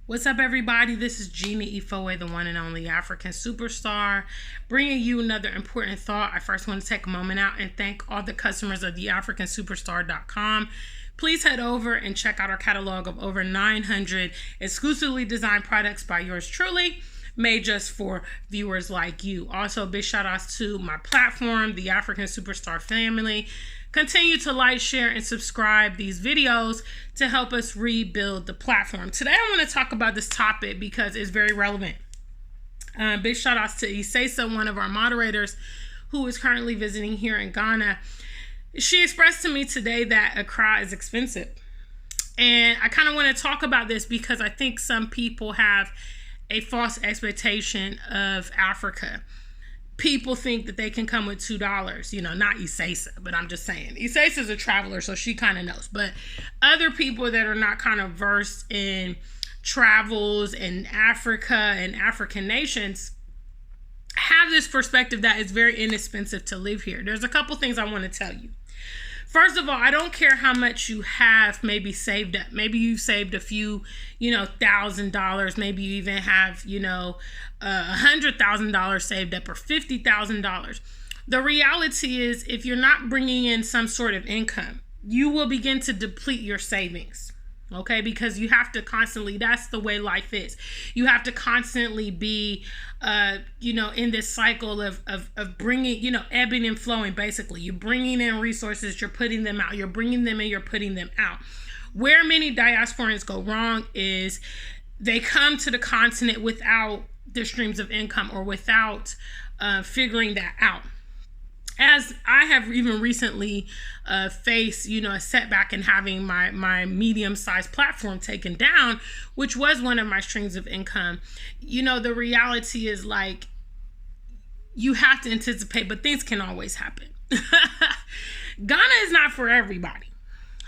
What's up, everybody? This is Gina Ifoe, the one and only African superstar, bringing you another important thought. I first want to take a moment out and thank all the customers of theafricansuperstar.com. Please head over and check out our catalog of over 900 exclusively designed products by yours truly, made just for viewers like you. Also, big shout outs to my platform, the African Superstar family. Continue to like, share, and subscribe these videos to help us rebuild the platform. Today, I want to talk about this topic because it's very relevant. Big shout outs to Isesa, one of our moderators, who is currently visiting here in Ghana. She expressed to me today that Accra is expensive. And I kind of want to talk about this because I think some people have a false expectation of Africa. People think that they can come with $2, not Isesa, but I'm just saying. Isesa's a traveler, so she kind of knows. But other people that are not kind of versed in travels in Africa and African nations have this perspective that it's very inexpensive to live here. There's a couple things I want to tell you. First of all, I don't care how much you have maybe saved up. Maybe you've saved a few, $1,000. Maybe you even have, $100,000 saved up or $50,000. The reality is, if you're not bringing in some sort of income, you will begin to deplete your savings. Okay, because you have to constantly, that's the way life is. You have to constantly be, in this cycle of bringing, ebbing and flowing, basically. You're bringing in resources, you're putting them out. You're bringing them in, you're putting them out. Where many diasporans go wrong is they come to the continent without the streams of income or without figuring that out. As I have even recently faced, a setback in having my medium-sized platform taken down, which was one of my streams of income. The reality is like, you have to anticipate, but things can always happen. Ghana is not for everybody.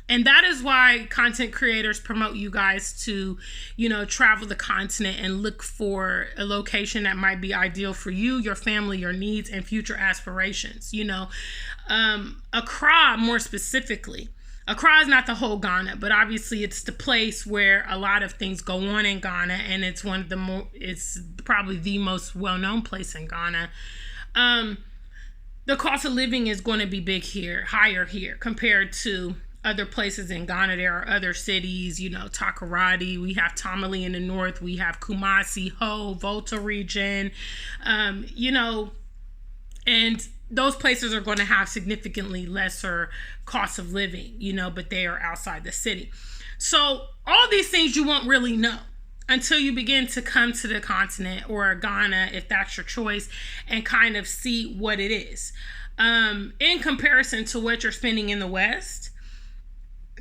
And that is why content creators promote you guys to, travel the continent and look for a location that might be ideal for you, your family, your needs, and future aspirations. Accra, more specifically. Accra is not the whole Ghana, but obviously it's the place where a lot of things go on in Ghana, and it's it's probably the most well-known place in Ghana. The cost of living is going to be higher here compared to other places in Ghana. There are other cities, Takoradi, we have Tamale in the north, we have Kumasi, Ho, Volta region, and those places are going to have significantly lesser cost of living, but they are outside the city. So all these things you won't really know until you begin to come to the continent or Ghana, if that's your choice, and kind of see what it is. In comparison to what you're spending in the West,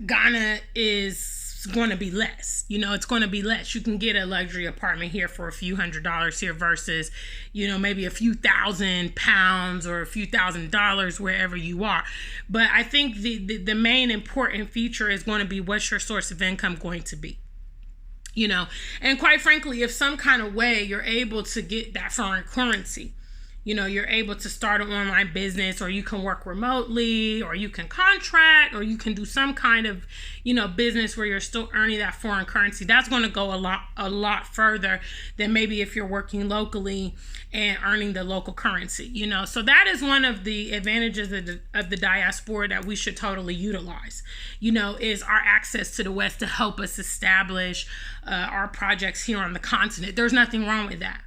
Ghana is going to be less. It's going to be less. You can get a luxury apartment here for a few $100s here versus, maybe a few £1,000 or a few $1,000s wherever you are. But I think the main important feature is going to be, what's your source of income going to be? And quite frankly, if some kind of way you're able to get that foreign currency, you're able to start an online business, or you can work remotely, or you can contract, or you can do some kind of, business where you're still earning that foreign currency. That's going to go a lot further than maybe if you're working locally and earning the local currency, So that is one of the advantages of the diaspora that we should totally utilize, is our access to the West to help us establish our projects here on the continent. There's nothing wrong with that.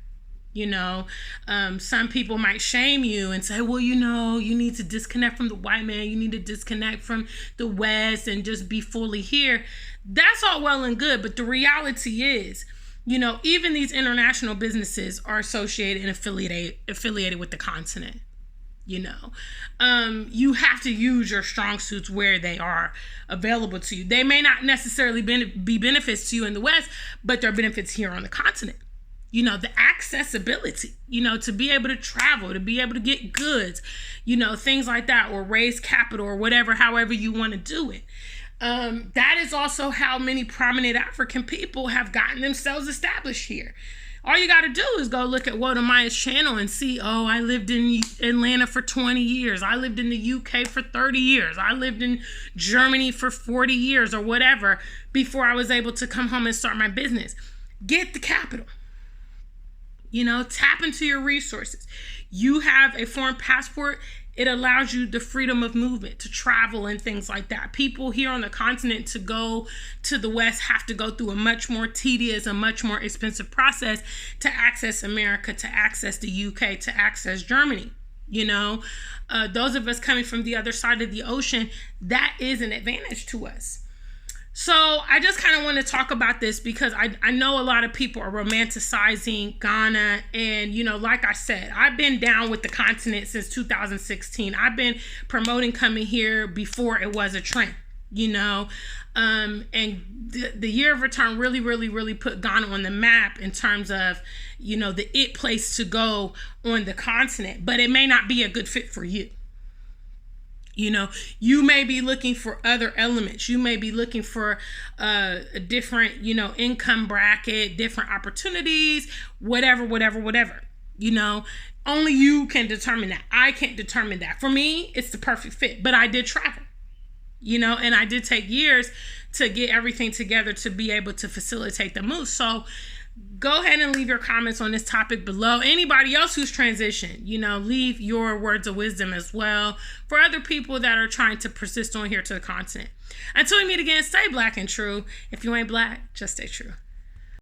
Some people might shame you and say, well, you need to disconnect from the white man. You need to disconnect from the West and just be fully here. That's all well and good. But the reality is, even these international businesses are associated and affiliated with the continent. You have to use your strong suits where they are available to you. They may not necessarily be benefits to you in the West, but they're benefits here on the continent. The accessibility, to be able to travel, to be able to get goods, things like that, or raise capital or whatever, however you want to do it. That is also how many prominent African people have gotten themselves established here. All you got to do is go look at Walter Maya's channel and see, I lived in Atlanta for 20 years. I lived in the UK for 30 years. I lived in Germany for 40 years or whatever before I was able to come home and start my business. Get the capital. Tap into your resources. You have a foreign passport. It allows you the freedom of movement to travel and things like that. People here on the continent to go to the West have to go through a much more tedious, a much more expensive process to access America, to access the UK, to access Germany. Those of us coming from the other side of the ocean, that is an advantage to us. So I just kind of want to talk about this because I know a lot of people are romanticizing Ghana. And, like I said, I've been down with the continent since 2016. I've been promoting coming here before it was a trend, and the year of return really, really, really put Ghana on the map in terms of, the it place to go on the continent. But it may not be a good fit for you. You may be looking for other elements. You may be looking for a different, income bracket, different opportunities, whatever. Only you can determine that. I can't determine that. For me, it's the perfect fit. But I did travel, and I did take years to get everything together to be able to facilitate the move. So go ahead and leave your comments on this topic below. Anybody else who's transitioned, leave your words of wisdom as well for other people that are trying to persist on here to the continent. Until we meet again, stay black and true. If you ain't black, just stay true.